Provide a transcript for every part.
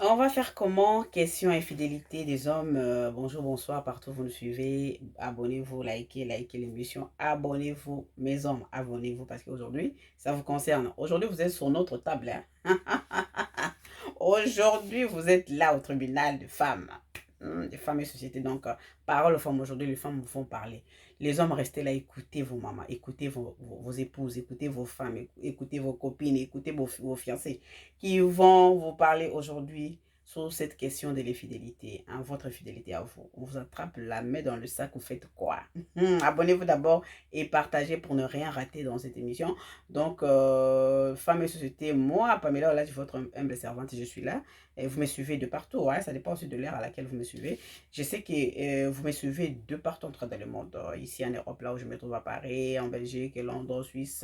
On va faire comment? Question infidélité des hommes. Bonjour, bonsoir, partout où vous nous suivez. Abonnez-vous, likez l'émission. Abonnez-vous, mes hommes, abonnez-vous parce qu'aujourd'hui, ça vous concerne. Aujourd'hui, vous êtes sur notre table, hein. Aujourd'hui, vous êtes là au tribunal de femmes. Des femmes et sociétés. Donc, parole aux femmes. Aujourd'hui, les femmes vous font parler. Les hommes, restez là, écoutez vos mamans, écoutez vos épouses, écoutez vos femmes, écoutez vos copines, écoutez vos fiancés qui vont vous parler aujourd'hui sur cette question de l'infidélité, hein, votre fidélité à vous. On vous attrape la main dans le sac, vous faites quoi? Abonnez-vous d'abord et partagez pour ne rien rater dans cette émission. Donc, femmes et société, moi, Pamela, là, je suis votre humble servante, je suis là. Et vous me suivez de partout, hein, ça dépend aussi de l'ère à laquelle vous me suivez. Je sais que vous me suivez de partout dans le monde. Ici en Europe, là où je me trouve à Paris, en Belgique, Londres, Suisse,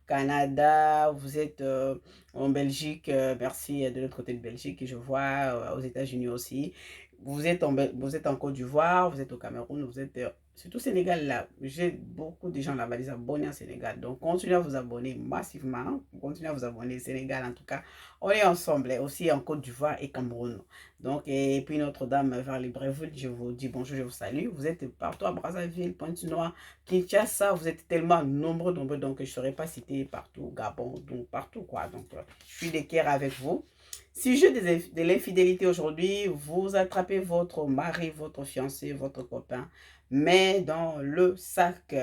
Canada, vous êtes en Belgique, merci de l'autre côté de Belgique, je vois aux États-Unis aussi. Vous êtes en Côte d'Ivoire, vous êtes au Cameroun, vous êtes surtout au Sénégal là. J'ai beaucoup de gens là-bas, des abonnés au Sénégal. Donc continuez à vous abonner massivement. Continuez à vous abonner au Sénégal en tout cas. On est ensemble aussi en Côte d'Ivoire et Cameroun. Donc, et puis Notre-Dame vers Libreville, je vous dis bonjour, je vous salue. Vous êtes partout à Brazzaville, Pointe-Noire, Kinshasa, vous êtes tellement nombreux, donc je ne saurais pas citer partout, Gabon, donc partout quoi. Donc, je suis d'équerre avec vous. Sujet de l'infidélité aujourd'hui, vous attrapez votre mari, votre fiancé, votre copain, mais dans le sac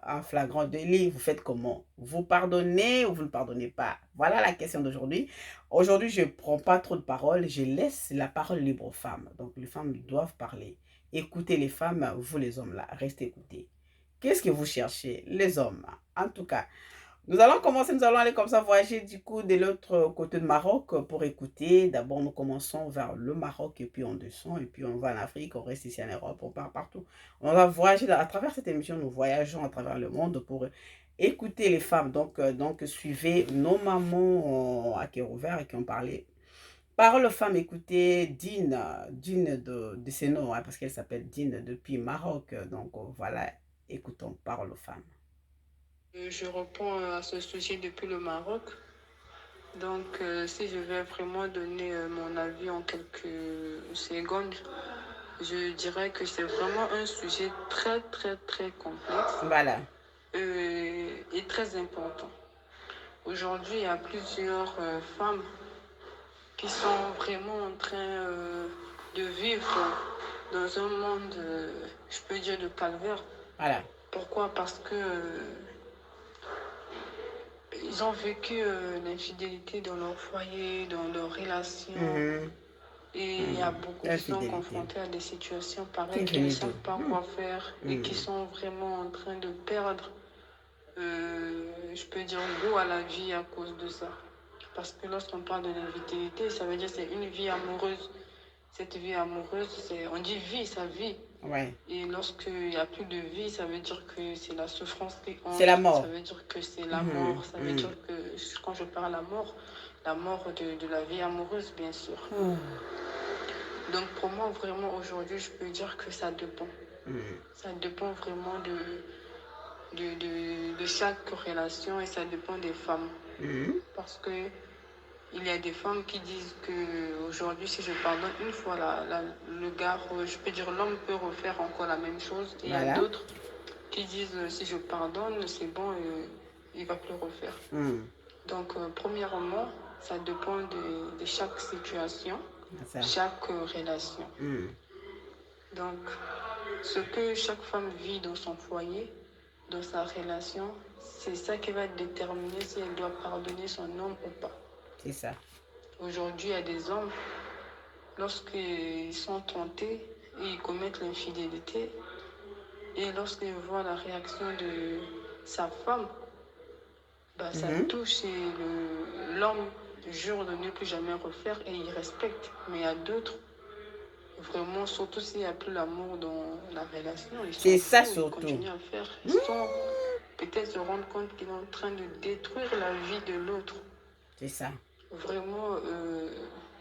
en flagrant délit, vous faites comment? Vous pardonnez ou vous ne pardonnez pas? Voilà la question d'aujourd'hui. Aujourd'hui, je ne prends pas trop de paroles, je laisse la parole libre aux femmes. Donc, les femmes doivent parler. Écoutez les femmes, vous les hommes là, restez écoutés. Qu'est-ce que vous cherchez, les hommes? En tout cas, nous allons commencer, nous allons aller comme ça voyager du coup de l'autre côté de Maroc pour écouter. D'abord, nous commençons vers le Maroc et puis on descend et puis on va en Afrique, on reste ici en Europe, on part partout. On va voyager à travers cette émission, nous voyageons à travers le monde pour écouter les femmes. Donc suivez nos mamans à cœur ouvert qui ont parlé. Parole aux femmes, écoutez Dine de ses noms, hein, parce qu'elle s'appelle Dine depuis Maroc. Donc voilà, écoutons Parole aux femmes. Je reprends à ce sujet depuis le Maroc. Donc, si je vais vraiment donner mon avis en quelques secondes, je dirais que c'est vraiment un sujet très, très, très complexe Voilà. et très important. Aujourd'hui, il y a plusieurs femmes qui sont vraiment en train de vivre dans un monde, je peux dire, de calvaire. Voilà. Pourquoi? Parce que ils ont vécu l'infidélité dans leur foyer, dans leurs relations. Et il y a beaucoup qui sont Infidélité. confrontés à des situations Qui est pareilles, qui ne venu d'où? savent pas quoi faire et qui sont vraiment en train de perdre, je peux dire, goût à la vie à cause de ça. Parce que lorsqu'on parle de l'infidélité, ça veut dire que c'est une vie amoureuse. Cette vie amoureuse, on dit vie, ça vit. Ouais. Et lorsqu'il n'y a plus de vie, ça veut dire que c'est la souffrance qui C'est la entre, ça mort. veut dire que c'est la mort, ça veut dire que quand je parle la mort de la vie amoureuse, bien sûr. Donc pour moi, vraiment, aujourd'hui, je peux dire que ça dépend. Ça dépend vraiment de chaque relation et ça dépend des femmes. Parce que il y a des femmes qui disent que aujourd'hui, si je pardonne une fois, le gars, je peux dire l'homme peut refaire encore la même chose. Et il y a d'autres qui disent si je pardonne, c'est bon, il va plus refaire. Donc, premièrement, ça dépend de chaque situation, chaque relation. Donc, ce que chaque femme vit dans son foyer, dans sa relation, c'est ça qui va déterminer si elle doit pardonner son homme ou pas. C'est ça. Aujourd'hui, il y a des hommes, lorsqu'ils sont tentés, ils commettent l'infidélité. Et lorsqu'ils voient la réaction de sa femme, ça touche et l'homme jure de ne plus jamais refaire et il respecte. Mais il y a d'autres, vraiment, surtout s'il n'y a plus l'amour dans la relation, ils sont fous, ils continuent à faire. Ils sont peut-être se rendre compte qu'ils sont en train de détruire la vie de l'autre. C'est ça. Vraiment,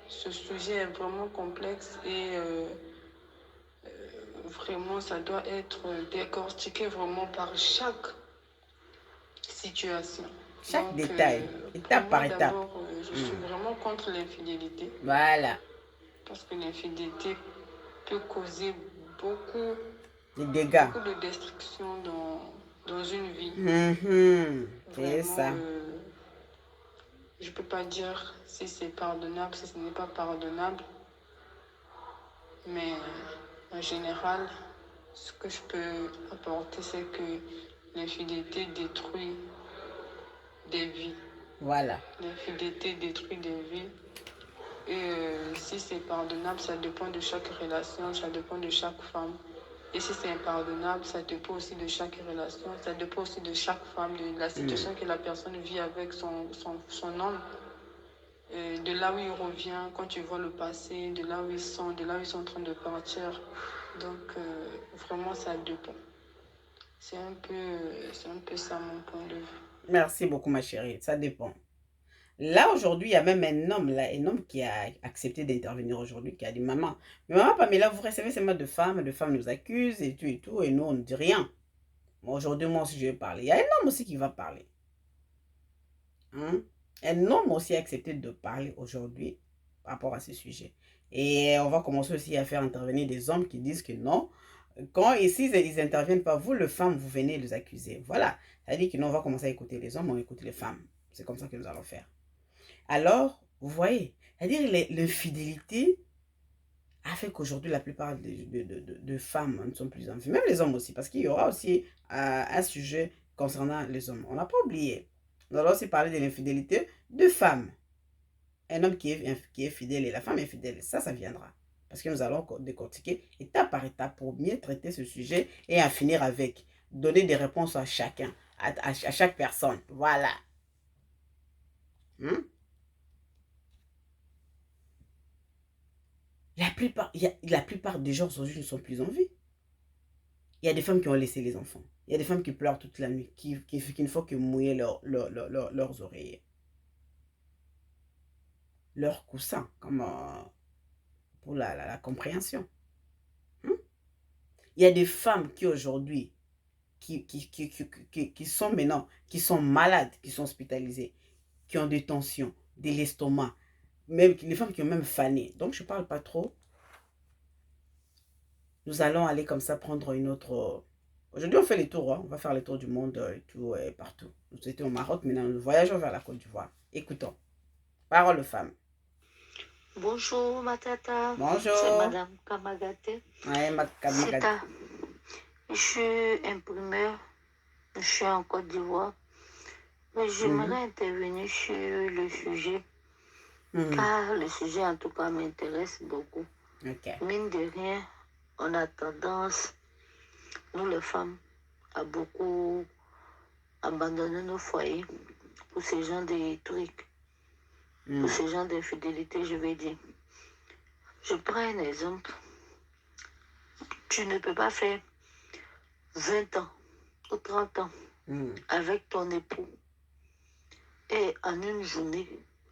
ce sujet est vraiment complexe et vraiment, ça doit être décortiqué vraiment par chaque situation. Chaque détail, étape par étape. Je suis vraiment contre l'infidélité. Voilà. Parce que l'infidélité peut causer beaucoup, des dégâts. beaucoup de destruction dans une vie. C'est Vraiment, ça. je ne peux pas dire si c'est pardonnable, si ce n'est pas pardonnable. Mais en général, ce que je peux apporter, c'est que l'infidélité détruit des vies. Voilà. L'infidélité détruit des vies. Et si c'est pardonnable, ça dépend de chaque relation, ça dépend de chaque femme. Et si c'est impardonnable, ça dépend aussi de chaque relation, ça dépend aussi de chaque femme, de la situation que la personne vit avec son homme. De là où il revient, quand tu vois le passé, de là où ils sont, de là où ils sont en train de partir. Donc, vraiment, ça dépend. C'est un peu ça mon point de vue. Merci beaucoup, ma chérie. Ça dépend. Là, aujourd'hui, il y a même un homme qui a accepté d'intervenir aujourd'hui, qui a dit, maman, mais maman Pamela, vous recevez seulement de femmes nous accusent et tout, et nous, on ne dit rien. Aujourd'hui, moi aussi, je vais parler. Il y a un homme aussi qui va parler. Hein? Un homme aussi a accepté de parler aujourd'hui par rapport à ce sujet. Et on va commencer aussi à faire intervenir des hommes qui disent que non, quand ici, ils n'interviennent pas, vous, les femmes, vous venez les accuser. Voilà. C'est-à-dire que nous, on va commencer à écouter les hommes, on écoute les femmes. C'est comme ça que nous allons faire. Alors, vous voyez, c'est-à-dire l'infidélité a fait qu'aujourd'hui, la plupart de femmes ne sont plus en vie. Même les hommes aussi, parce qu'il y aura aussi un sujet concernant les hommes. On n'a pas oublié. Nous allons aussi parler de l'infidélité de femmes. Un homme qui est fidèle et la femme est fidèle, ça viendra. Parce que nous allons décortiquer étape par étape pour mieux traiter ce sujet et en finir avec. Donner des réponses à chacun, à chaque personne. Voilà. La plupart des gens aujourd'hui ne sont plus en vie. Il y a des femmes qui ont laissé les enfants. Il y a des femmes qui pleurent toute la nuit, qui ne font que mouiller leurs oreillers. Leurs coussins, comme pour la compréhension. Il y a des femmes qui aujourd'hui, qui sont maintenant, qui sont malades, qui sont hospitalisées, qui ont des tensions, de l'estomac, même les femmes qui ont même fané. Donc je ne parle pas trop. Nous allons aller comme ça prendre une autre... Aujourd'hui, on fait les tours, hein. On va faire les tours du monde et tout, et partout. Nous étions au Maroc, maintenant nous voyageons vers la Côte d'Ivoire. Écoutons. Parole aux femmes. Bonjour, ma tata. Bonjour. C'est Madame Kamagate. Ouais, Kamagate. Je suis imprimeur. Je suis en Côte d'Ivoire. Mais j'aimerais intervenir sur le sujet. Car le sujet, en tout cas, m'intéresse beaucoup. Okay. Mine de rien, on a tendance, nous les femmes, à beaucoup abandonner nos foyers pour ce genre de trucs. Pour ce genre d'infidélité, je vais dire. Je prends un exemple. Tu ne peux pas faire 20 ans ou 30 ans avec ton époux et en une journée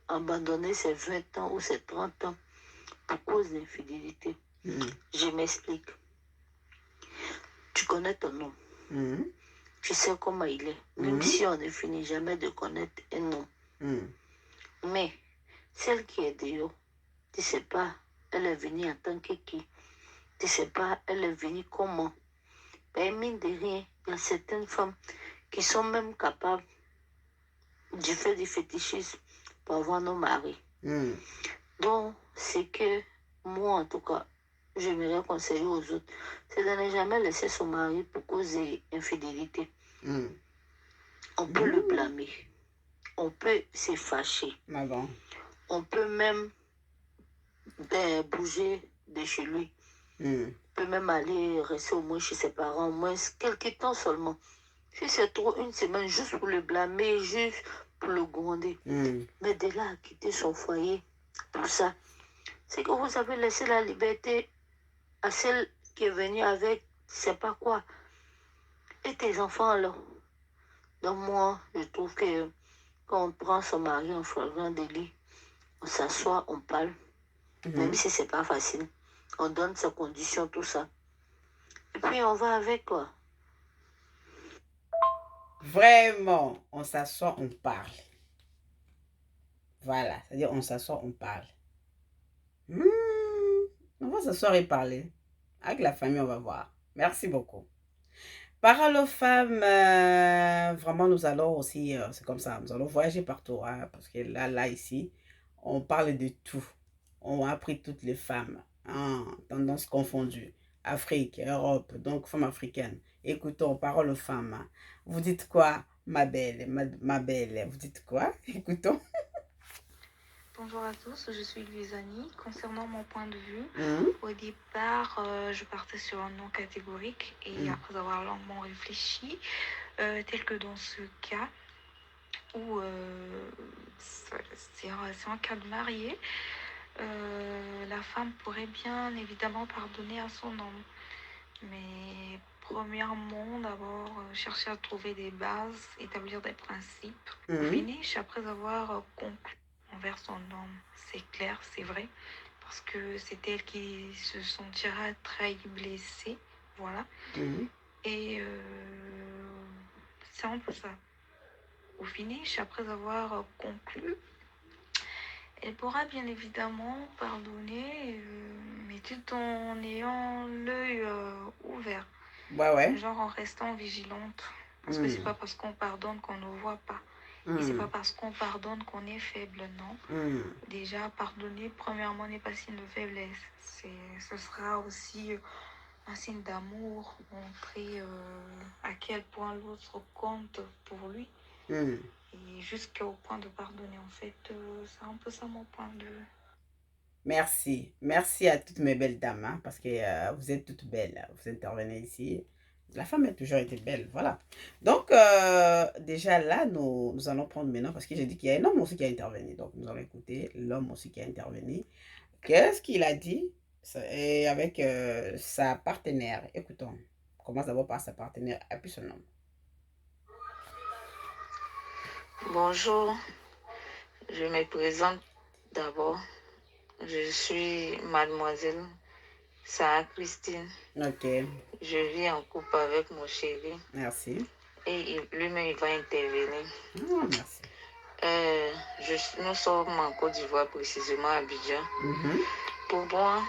abandonner ces 20 ans ou ces 30 ans pour cause d'infidélité. Je m'explique. Tu connais ton homme. Tu sais comment il est. Même si on ne finit jamais de connaître un homme. Mais celle qui est dehors, tu ne sais pas, elle est venue en tant que qui. Tu ne sais pas, elle est venue comment. Ben, mine de rien, il y a certaines femmes qui sont même capables du fait du fétichisme pour avoir nos maris. Donc, c'est que moi, en tout cas, j'aimerais conseiller aux autres, c'est de ne jamais laisser son mari pour cause d'infidélité. On peut le blâmer. On peut se fâcher. On peut même bouger de chez lui. On peut même aller rester au moins chez ses parents, au moins quelques temps seulement. Si c'est trop, une semaine, juste pour le blâmer, juste pour le gronder. Mais de là à quitter son foyer pour ça, c'est que vous avez laissé la liberté à celle qui est venue avec, c'est pas quoi. Et tes enfants alors. Donc moi, je trouve que quand on prend son mari en flagrant délit, on s'assoit, on parle, même si c'est pas facile. On donne sa condition, tout ça. Et puis on va avec quoi. Vraiment, on s'assoit, on parle. Voilà, c'est-à-dire on s'assoit, on parle. On va s'asseoir et parler. Avec la famille, on va voir. Merci beaucoup. Parole aux femmes, vraiment, nous allons aussi, c'est comme ça, nous allons voyager partout, hein, parce que là, ici, on parle de tout. On a appris toutes les femmes, hein, tendances confondues, Afrique, Europe, donc femmes africaines. Écoutons, parole aux femmes. Hein. Vous dites quoi, ma belle, ma belle, vous dites quoi? Écoutons. Bonjour à tous, je suis Luisani. Concernant mon point de vue, Mmh. au départ, je partais sur un non catégorique et après avoir longuement réfléchi, tel que dans ce cas où c'est un cas de marié, la femme pourrait bien évidemment pardonner à son homme. Mais premièrement, d'abord, chercher à trouver des bases, établir des principes. Au finish, après avoir conclu envers son homme, c'est clair, c'est vrai, parce que c'est elle qui se sentira trahie, blessée, voilà. Et c'est un peu ça. Au finish, après avoir conclu, elle pourra bien évidemment pardonner, mais tout en ayant l'œil ouvert. Ouais. Genre en restant vigilante. Parce que c'est pas parce qu'on pardonne qu'on ne voit pas. Et c'est pas parce qu'on pardonne qu'on est faible, non. Déjà, pardonner, premièrement, n'est pas signe de faiblesse. Ce sera aussi un signe d'amour, montrer à quel point l'autre compte pour lui. Et jusqu'au point de pardonner, en fait, c'est un peu ça mon point de vue. Merci. Merci à toutes mes belles dames, hein, parce que vous êtes toutes belles. Vous intervenez ici. La femme a toujours été belle, voilà. Donc, déjà là, nous allons prendre maintenant, parce que j'ai dit qu'il y a un homme aussi qui a intervenu. Donc, nous allons écouter l'homme aussi qui a intervenu. Qu'est-ce qu'il a dit et avec sa partenaire? Écoutons. On commence d'abord par sa partenaire et puis son homme. Bonjour, je me présente d'abord. Je suis mademoiselle Sarah Christine. Ok. Je vis en couple avec mon chéri. Merci. Et lui-même, il va intervenir. Merci. Nous sommes en Côte d'Ivoire, précisément à Abidjan. Pour moi,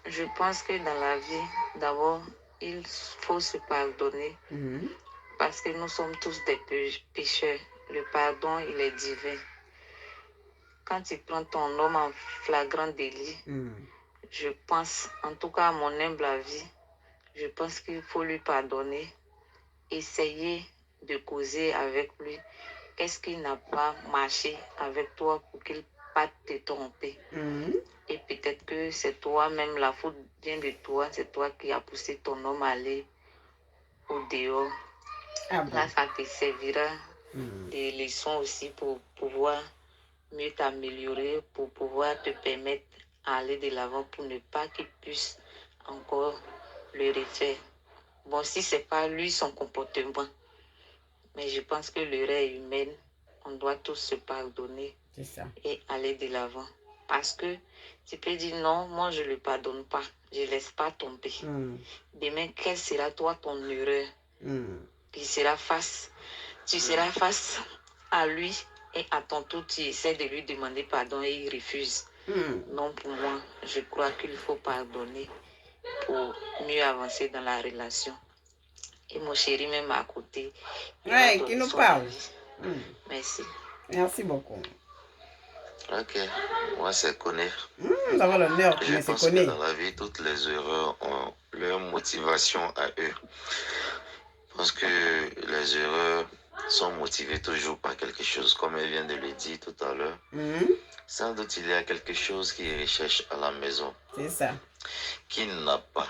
je pense que dans la vie, d'abord, il faut se pardonner. Parce que nous sommes tous des pécheurs. Le pardon, il est divin. Quand tu prends ton homme en flagrant délit, je pense, en tout cas à mon humble avis, je pense qu'il faut lui pardonner, essayer de causer avec lui. Qu'est-ce qu'il n'a pas marché avec toi pour qu'il parte te tromper? Et peut-être que c'est toi-même, la faute vient de toi, c'est toi qui as poussé ton homme à aller au dehors. Là, ça te servira des leçons aussi pour pouvoir mieux t'améliorer, pour pouvoir te permettre d'aller de l'avant, pour ne pas qu'il puisse encore le refaire. Bon, si c'est pas lui son comportement, mais je pense que l'erreur humaine, on doit tous se pardonner et aller de l'avant. Parce que tu peux dire non, moi je ne le pardonne pas, je ne laisse pas tomber. Demain, quelle sera toi ton erreur? Tu seras face à lui et à ton tour, tu essaies de lui demander pardon et il refuse. Non, pour moi, je crois qu'il faut pardonner pour mieux avancer dans la relation. Et mon chéri, même à côté, qui nous parle. Merci. Merci beaucoup. Ok, moi c'est Koné. Nous avons l'honneur de Je pense que dans la vie, toutes les erreurs ont leur motivation à eux. Parce que les erreurs sont motivées toujours par quelque chose, comme elle vient de le dire tout à l'heure. Sans doute, il y a quelque chose qui recherche à la maison. C'est ça. Qui n'a pas.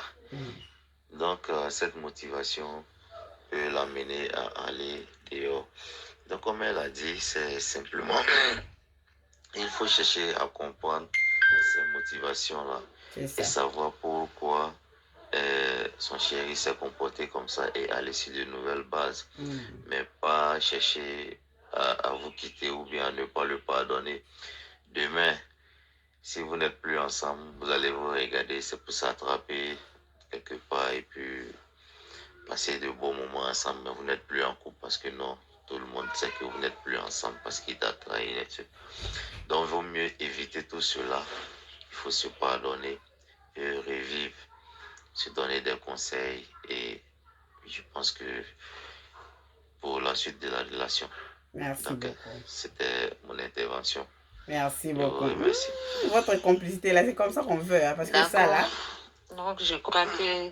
Donc, cette motivation peut l'amener à aller dehors. Donc, comme elle a dit, c'est simplement... il faut chercher à comprendre ces motivations-là et savoir pourquoi son chéri s'est comporté comme ça et aller sur de nouvelles bases, mais pas chercher à vous quitter ou bien ne pas le pardonner. Demain, si vous n'êtes plus ensemble, vous allez vous regarder, c'est pour s'attraper quelque part et puis passer de bons moments ensemble, mais vous n'êtes plus en couple parce que non, tout le monde sait que vous n'êtes plus ensemble parce qu'il t'a trahi. Donc, il vaut mieux éviter tout cela. Il faut se pardonner revivre, se donner des conseils et je pense que pour la suite de la relation. Merci Donc, beaucoup. c'était mon intervention. Merci Je beaucoup. vous remercie. Votre complicité, là, c'est comme ça qu'on veut. Hein, parce que ça, là... Donc, je crois que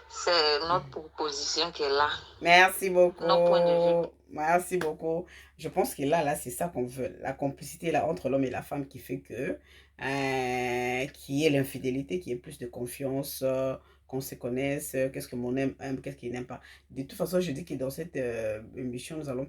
c'est notre proposition qui est là. Merci beaucoup. Notre point de vue. Merci beaucoup. Je pense que là, c'est ça qu'on veut. La complicité là, entre l'homme et la femme qui fait que, qui est l'infidélité, qui est plus de confiance, qu'on se connaisse, qu'est-ce que mon aime, qu'est-ce qu'il n'aime pas. De toute façon, je dis que dans cette émission, nous allons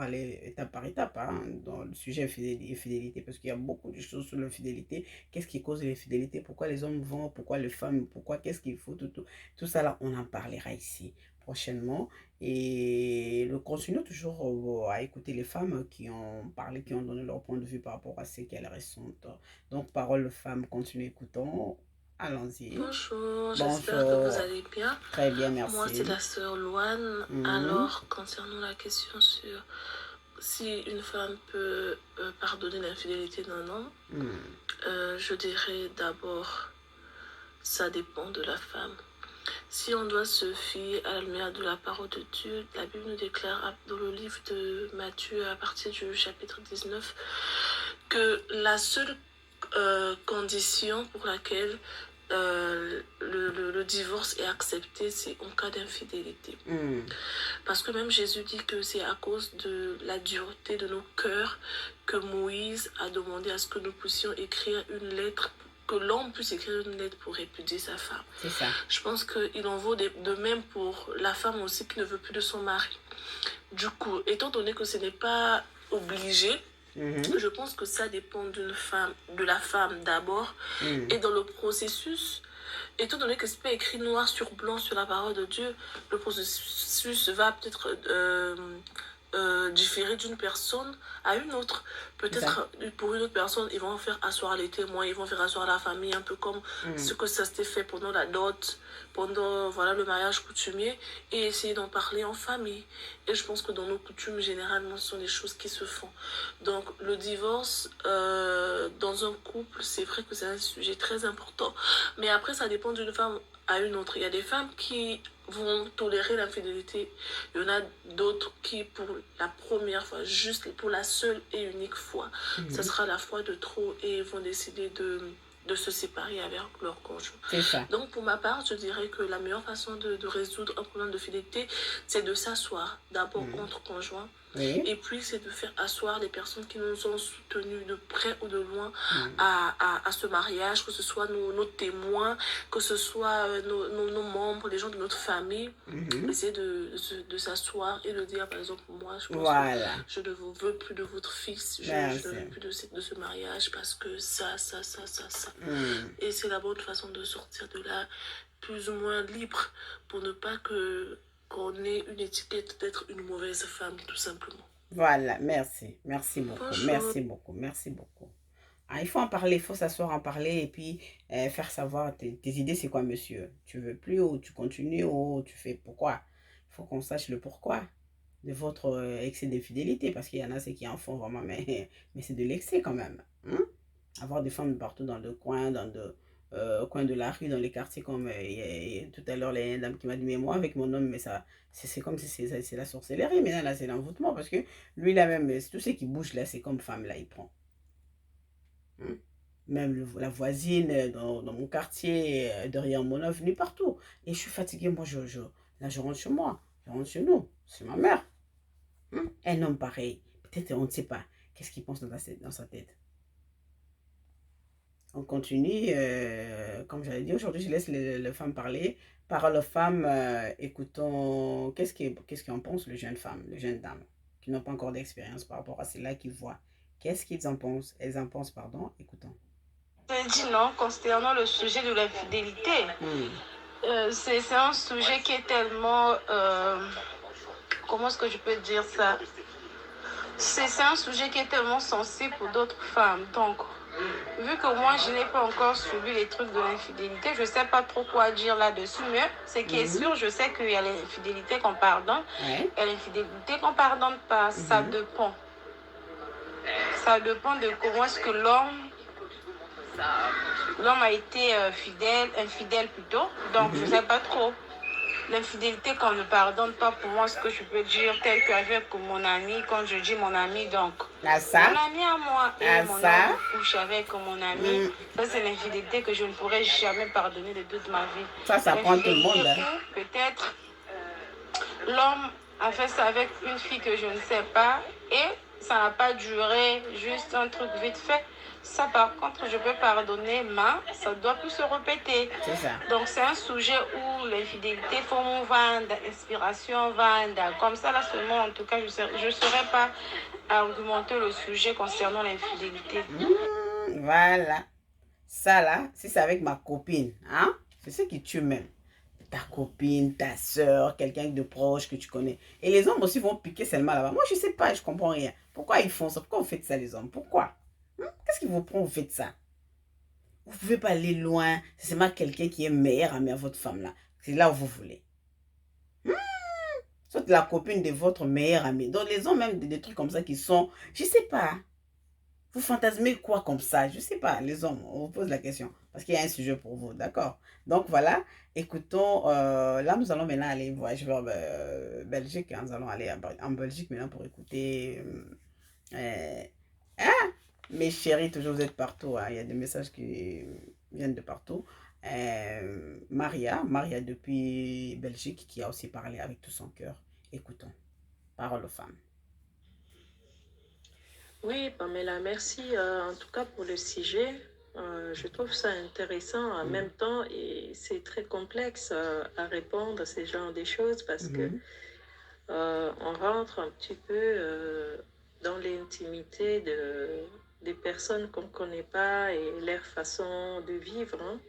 aller étape par étape hein, dans le sujet infidélité, parce qu'il y a beaucoup de choses sur l'infidélité. Qu'est-ce qui cause l'infidélité? Pourquoi les hommes vont? Pourquoi les femmes? Pourquoi? Qu'est-ce qu'il faut? Tout ça là, on en parlera ici prochainement et nous continuons toujours à écouter les femmes qui ont parlé, qui ont donné leur point de vue par rapport à ce qu'elles ressentent. Donc, parole de femmes, continuez écoutant. Allons-y. Bonjour, j'espère que vous allez bien. Très bien, merci. Moi, c'est la sœur Loane. Alors, concernant la question sur si une femme peut pardonner l'infidélité d'un homme, je dirais d'abord, ça dépend de la femme. Si on doit se fier à la lumière de la parole de Dieu, la Bible nous déclare dans le livre de Matthieu, à partir du chapitre 19, que la seule condition pour laquelle le divorce est accepté, c'est en cas d'infidélité. Parce que même Jésus dit que c'est à cause de la dureté de nos cœurs que Moïse a demandé à ce que nous puissions écrire une lettre, que l'homme puisse écrire une lettre pour répudier sa femme. C'est ça. Je pense qu'il en vaut de même pour la femme aussi qui ne veut plus de son mari. Du coup, étant donné que ce n'est pas obligé, je pense que ça dépend d'une femme, de la femme d'abord. Et dans le processus, étant donné que ce n'est pas écrit noir sur blanc sur la parole de Dieu, le processus va peut-être différer d'une personne à une autre. Peut-être pour une autre personne, ils vont faire asseoir les témoins, ils vont faire asseoir la famille, un peu comme ce que ça s'était fait pendant la dot, pendant voilà, le mariage coutumier, et essayer d'en parler en famille. Et je pense que dans nos coutumes, généralement, ce sont des choses qui se font. Donc, le divorce dans un couple, c'est vrai que c'est un sujet très important. Mais après, ça dépend d'une femme à une autre. Il y a des femmes qui vont tolérer l'infidélité. Il y en a d'autres qui, pour la première fois, juste pour la seule et unique fois, ça sera la fois de trop et vont décider de se séparer avec leur conjoint. Donc, pour ma part, je dirais que la meilleure façon de résoudre un problème de fidélité, c'est de s'asseoir d'abord entre conjoints. Et puis, c'est de faire asseoir les personnes qui nous ont soutenus de près ou de loin à ce mariage, que ce soit nos témoins, que ce soit nos membres, les gens de notre famille. Essayer de s'asseoir et de dire, par exemple, moi, je pense que je ne veux plus de votre fils, je ne veux plus de ce mariage parce que ça. Et c'est la bonne façon de sortir de là, plus ou moins libre, pour ne pas qu'on ait une étiquette d'être une mauvaise femme, tout simplement. Voilà, merci. Merci beaucoup. Bonjour. Merci beaucoup. Merci beaucoup. Ah, il faut en parler, il faut s'asseoir, en parler et puis faire savoir tes idées, c'est quoi, monsieur? Tu veux plus ou tu continues ou tu fais pourquoi? Il faut qu'on sache le pourquoi de votre excès d'infidélité parce qu'il y en a ceux qui en font vraiment, mais c'est de l'excès quand même. Avoir des femmes partout dans le coin, coin de la rue, dans les quartiers, comme tout à l'heure, il y a une dame qui m'a dit, mais moi avec mon homme, mais ça, c'est comme si c'est la sorcellerie, mais là c'est l'envoûtement, parce que lui là même, tout ce qui bouge là, c'est comme femme là, il prend. Même la voisine dans mon quartier, derrière mon œuvre, venue partout. Et je suis fatiguée, moi là je rentre chez moi, je rentre chez nous, c'est ma mère. Un homme pareil, peut-être on ne sait pas, qu'est-ce qu'il pense dans sa tête. On continue, comme j'avais dit, aujourd'hui je laisse les femmes parler. Parole aux femmes, écoutons, qu'est-ce qu'en pense les jeunes femmes, les jeunes dames, qui n'ont pas encore d'expérience par rapport à cela, qui voient. Qu'est-ce qu'ils en pensent? Elles en pensent, pardon, écoutons. Je dis non, concernant le sujet de l'infidélité, c'est un sujet qui est tellement, comment est-ce que je peux dire ça? C'est un sujet qui est tellement sensible pour d'autres femmes, donc... Vu que moi, je n'ai pas encore suivi les trucs de l'infidélité, je ne sais pas trop quoi dire là-dessus, mais ce qui est sûr, je sais qu'il y a l'infidélité qu'on pardonne et l'infidélité qu'on ne pardonne pas. Ça dépend. Ça dépend de comment est-ce que l'homme l'homme a été infidèle plutôt. Donc, je ne sais pas trop. L'infidélité qu'on ne pardonne pas, pour moi, ce que je peux dire, tel qu'avec mon ami, quand je dis mon ami, donc, mon ami à moi et mon homme couche avec mon ami, ça c'est l'infidélité que je ne pourrais jamais pardonner de toute ma vie. Ça prend tout le monde. Peut-être l'homme a fait ça avec une fille que je ne sais pas et ça n'a pas duré, juste un truc vite fait. Ça, par contre, je peux pardonner, mais ça ne doit plus se répéter. C'est ça. Donc, c'est un sujet où l'infidélité, il faut vendre, inspiration, vendre. Comme ça, là, seulement, en tout cas, je ne saurais pas argumenter le sujet concernant l'infidélité. Voilà. Ça, là, si c'est avec ma copine, hein, c'est ce qui tue même. Ta copine, ta soeur, quelqu'un de proche que tu connais. Et les hommes aussi vont piquer seulement là-bas. Moi, je ne sais pas, je ne comprends rien. Pourquoi ils font ça? Pourquoi vous faites ça, les hommes? Pourquoi? Qu'est-ce qui vous prend, vous faites ça? Vous ne pouvez pas aller loin. C'est seulement quelqu'un qui est meilleur ami à votre femme là. C'est là où vous voulez. Soit la copine de votre meilleur ami. Donc les hommes même des trucs comme ça qui sont... Je ne sais pas. Vous fantasmez quoi comme ça? Je ne sais pas, les hommes. On vous pose la question. Parce qu'il y a un sujet pour vous, d'accord? Donc voilà. Écoutons. Là, nous allons maintenant aller voyager vers Belgique. Nous allons aller en Belgique maintenant pour écouter... mes chéris, toujours vous êtes partout. Hein. Il y a des messages qui viennent de partout. Maria depuis Belgique, qui a aussi parlé avec tout son cœur. Écoutons. Parole aux femmes. Oui, Pamela, merci en tout cas pour le sujet. Je trouve ça intéressant en même temps et c'est très complexe à répondre à ce genre de choses parce que on rentre un petit peu dans l'intimité des personnes qu'on ne connaît pas et leur façon de vivre. Hein.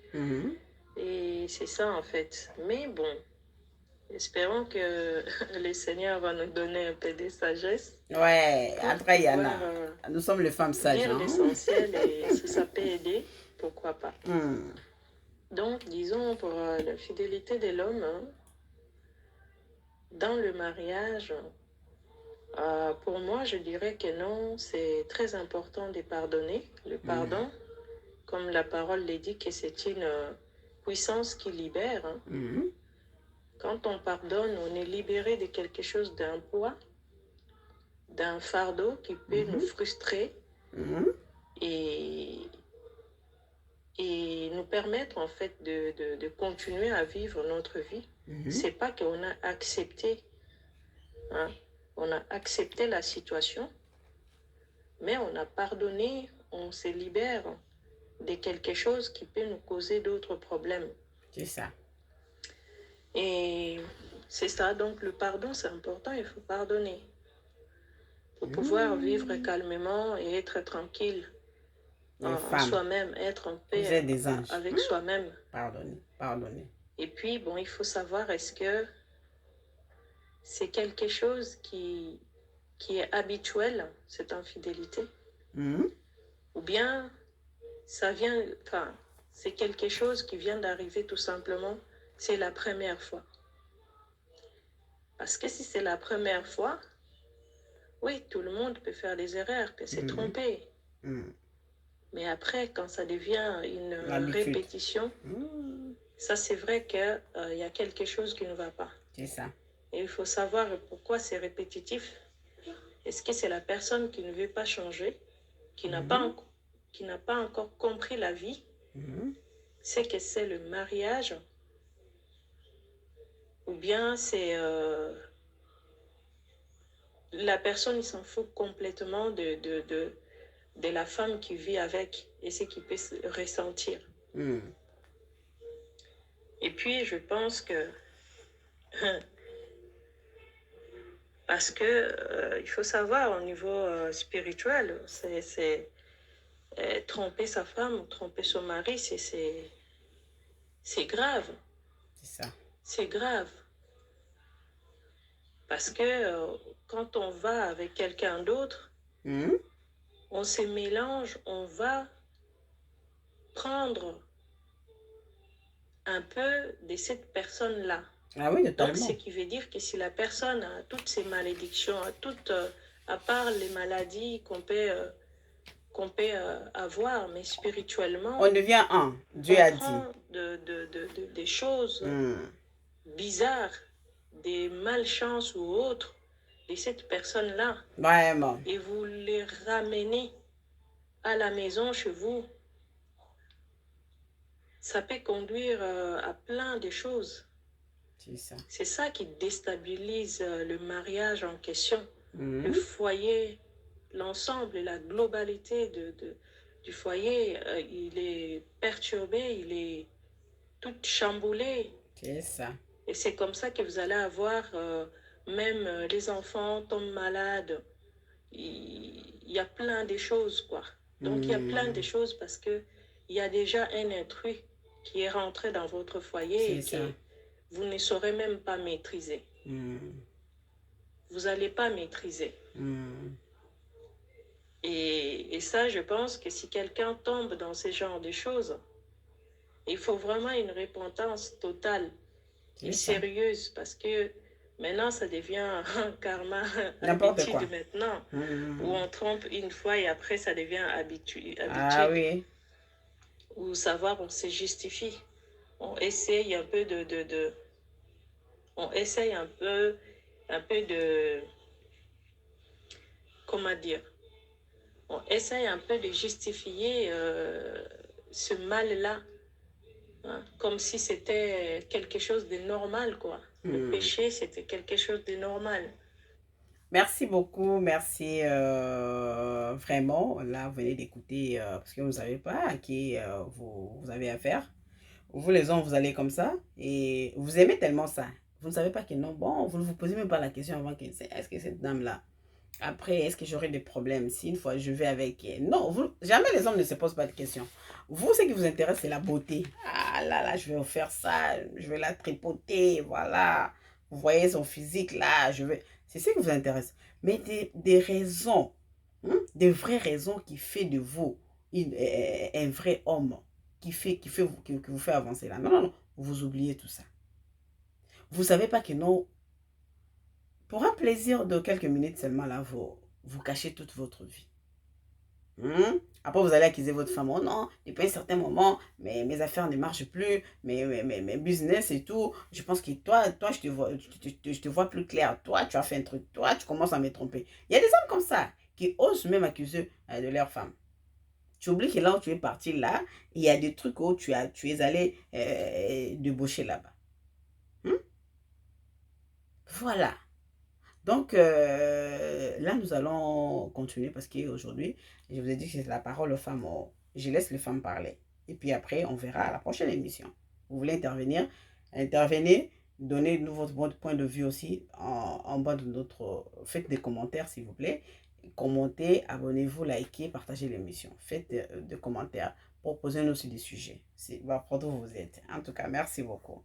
Et c'est ça en fait. Mais bon, espérons que le Seigneur va nous donner un peu de sagesse. Ouais, après Yana, nous sommes les femmes sages. Dire l'essentiel et si ça peut aider, pourquoi pas. Donc, disons pour la fidélité de l'homme, hein, dans le mariage, pour moi, je dirais que non, c'est très important de pardonner. Le pardon, comme la parole le dit, que c'est une puissance qui libère. Hein. Quand on pardonne, on est libéré de quelque chose d'un poids, d'un fardeau qui peut nous frustrer et nous permettre en fait de continuer à vivre notre vie. C'est pas qu'on a accepté, hein, on a accepté la situation, mais on a pardonné, on se libère de quelque chose qui peut nous causer d'autres problèmes. C'est ça. Et c'est ça, donc le pardon, c'est important, il faut pardonner. Pour pouvoir vivre calmement et être tranquille en soi-même, être en paix avec soi-même. Pardonner. Et puis, bon, il faut savoir, est-ce que c'est quelque chose qui est habituel, cette infidélité? Ou bien, ça vient, enfin, c'est quelque chose qui vient d'arriver tout simplement, c'est la première fois. Parce que si c'est la première fois, oui, tout le monde peut faire des erreurs, peut se tromper. Mais après, quand ça devient une répétition, ça c'est vrai qu'il y a quelque chose qui ne va pas. C'est ça. Et il faut savoir pourquoi c'est répétitif. Est-ce que c'est la personne qui ne veut pas changer, qui n'a pas encore compris la vie, c'est que c'est le mariage, ou bien c'est la personne, il s'en fout complètement de la femme qui vit avec et ce qu'il peut ressentir. Et puis, je pense que parce que il faut savoir, au niveau spirituel, c'est tromper sa femme ou tromper son mari, c'est grave. C'est ça. C'est grave. Parce que quand on va avec quelqu'un d'autre, on se mélange, on va prendre un peu de cette personne-là. Ah oui, totalement. Donc, ce qui veut dire que si la personne a toutes ces malédictions, à part les maladies qu'on qu'on peut avoir, mais spirituellement, on devient un. Dieu on a dit. prend des choses bizarres, des malchances ou autres de cette personne-là. Vraiment. Et vous les ramenez à la maison chez vous. Ça peut conduire à plein de choses. C'est ça. C'est ça qui déstabilise le mariage en question. Le foyer, l'ensemble, la globalité du foyer, il est perturbé, il est tout chamboulé. C'est ça. Et c'est comme ça que vous allez avoir, même les enfants tombent malades. Il y a plein de choses, quoi. Donc, il y a plein de choses parce que il y a déjà un intrus qui est rentré dans votre foyer et que vous ne saurez même pas maîtriser. Vous n'allez pas maîtriser. Et ça, je pense que si quelqu'un tombe dans ce genre de choses, il faut vraiment une repentance totale et sérieuse parce que maintenant, ça devient un karma, habitude maintenant, où on trompe une fois et après, ça devient habitude. Ah oui. Où savoir, on se justifie. On essaye un peu on essaye un peu de, comment dire, on essaye un peu de justifier ce mal-là, hein, comme si c'était quelque chose de normal, quoi. Le péché, c'était quelque chose de normal. Merci beaucoup, merci vraiment. Là, vous venez d'écouter parce que vous ne savez pas à qui vous avez affaire. Vous les hommes, vous allez comme ça et vous aimez tellement ça. Vous ne savez pas que non, bon, vous ne vous posez même pas la question avant que est-ce que cette dame-là, après, est-ce que j'aurai des problèmes si une fois je vais avec elle? Non, jamais les hommes ne se posent pas de questions. Vous, ce qui vous intéresse, c'est la beauté. Ah là là, je vais faire ça, je vais la tripoter, voilà. Vous voyez son physique là, je vais... C'est ce qui vous intéresse. Mais des raisons, des vraies raisons qui fait de vous un vrai homme, qui vous fait avancer là. Non, non, non, vous oubliez tout ça. Vous ne savez pas que non, pour un plaisir de quelques minutes seulement là, vous cachez toute votre vie. Après, vous allez accuser votre femme. Oh non, depuis un certain moment, mes affaires ne marchent plus, mes business et tout. Je pense que toi je te vois plus clair. Toi, tu as fait un truc. Toi, tu commences à me tromper. Il y a des hommes comme ça qui osent même accuser de leur femme. Tu oublies que là où tu es parti, là, il y a des trucs où tu es allé débaucher là-bas. Voilà. Donc, là, nous allons continuer parce qu'aujourd'hui, je vous ai dit que c'est la parole aux femmes. Je laisse les femmes parler. Et puis après, on verra à la prochaine émission. Vous voulez intervenir? Intervenez, donnez-nous votre point de vue aussi en bas de notre... Faites des commentaires, s'il vous plaît. Commentez, abonnez-vous, likez, partagez l'émission. Faites des commentaires. Proposez-nous aussi des sujets. C'est pour où vous êtes. En tout cas, merci beaucoup.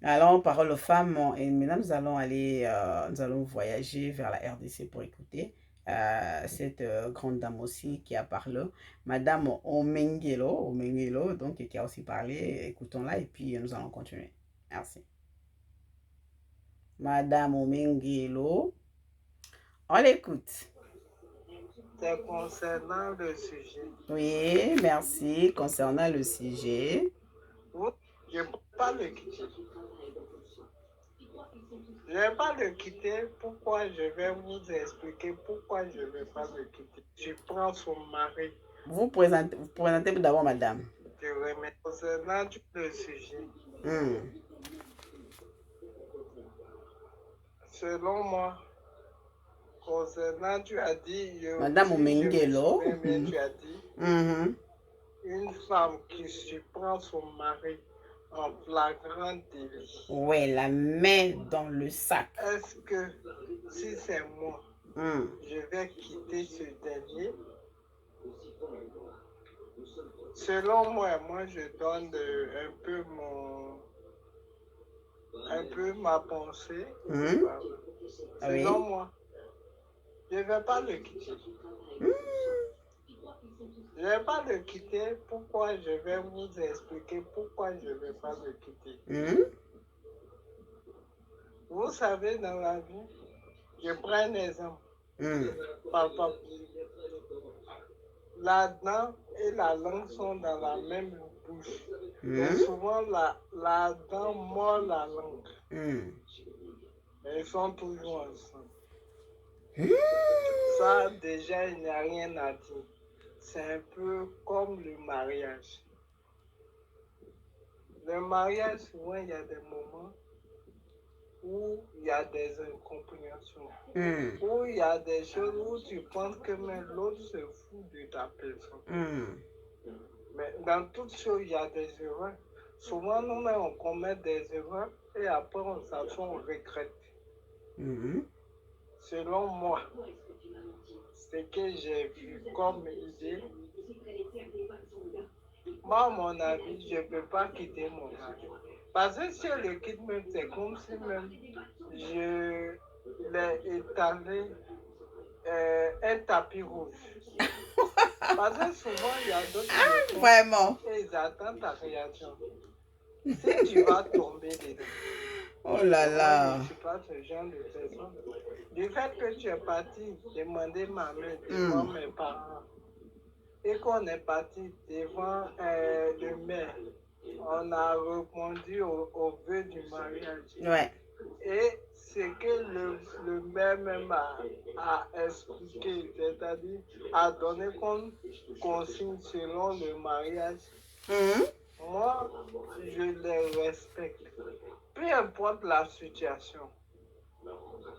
Alors, parole aux femmes, et maintenant nous allons voyager vers la RDC pour écouter cette grande dame aussi qui a parlé, Madame Omengelo, donc qui a aussi parlé. Écoutons-la et puis nous allons continuer. Merci. Madame Omengelo, on l'écoute. C'est concernant le sujet. Oui, merci. Concernant le sujet. Je ne peux pas le quitter. Je ne vais pas le quitter. Pourquoi? Je vais vous expliquer pourquoi je ne vais pas le quitter. Je prends son mari. Vous présentez d'abord, madame. Je remets concernant le sujet. Selon moi, concernant, tu as dit... Madame Omengelo. Tu as dit, une femme qui surprend son mari en flagrant délit. Oui, la main dans le sac. Est-ce que si c'est moi, je vais quitter ce dernier? Selon moi, je donne un peu ma pensée. Selon moi, je ne vais pas le quitter. Je ne vais pas le quitter. Pourquoi? Je vais vous expliquer pourquoi je ne vais pas le quitter. Vous savez, dans la vie, je prends un exemple. Papa. la dent et la langue sont dans la même bouche. Et souvent, la dent mord la langue. Et ils sont toujours ensemble. Ça, déjà, il n'y a rien à dire. C'est un peu comme le mariage. Le mariage, souvent, il y a des moments où il y a des incompréhensions, où il y a des choses où tu penses que même l'autre se fout de ta personne. Mais dans toutes choses, il y a des erreurs. Souvent, nous-mêmes, on commet des erreurs et après, on s'assoit, on regrette. Selon moi, ce que j'ai vu comme idée, moi, à mon avis, je ne peux pas quitter mon mari. Parce que si je le quitte même, c'est comme si même je l'ai étalé un tapis rouge. Parce que souvent, il y a d'autres qui vraiment. Et ils attendent ta réaction. Si tu vas tomber dedans. Oh là là. Moi, je ne suis pas ce genre de personne. Du fait que tu es parti demander ma main devant mes parents et qu'on est parti devant le maire, on a répondu au vœu du mariage. Ouais. Et ce que le maire même a expliqué, c'est-à-dire a donné comme consigne selon le mariage, moi, je les respecte. Peu importe la situation,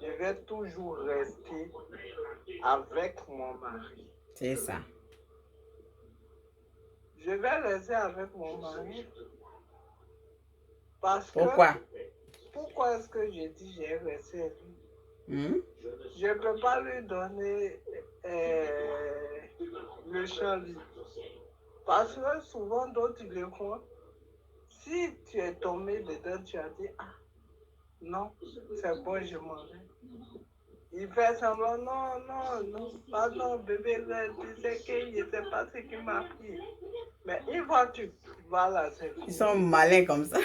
je vais toujours rester avec mon mari. C'est ça. Je vais rester avec mon mari parce Pourquoi? Pourquoi est-ce que je dis j'ai resté avec lui? Je ne peux pas lui donner le champ libre. Parce que souvent, d'autres le font. Si tu es tombé dedans, tu as dit, ah, non, c'est bon, je m'en vais. Il fait semblant, non, pardon, bébé, tu sais qu'il ne sait pas ce qui m'a pris. Mais une fois que tu vas là, c'est fini. Ils sont malins comme ça.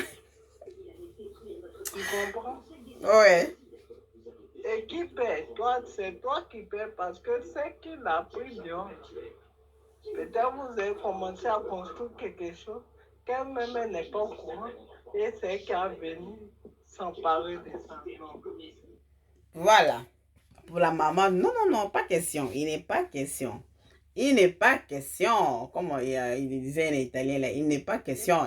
Tu comprends? Ouais. Et qui paie? Toi, c'est toi qui paie parce que c'est qu'il a pris dehors. Peut-être vous avez commencé à construire quelque chose qu'elle-même n'est pas au courant et c'est elle qui a venu s'emparer de ça. Voilà. Pour la maman, non, pas question. Il n'est pas question. Il n'est pas question. Comme il disait en italien, là, il n'est pas question.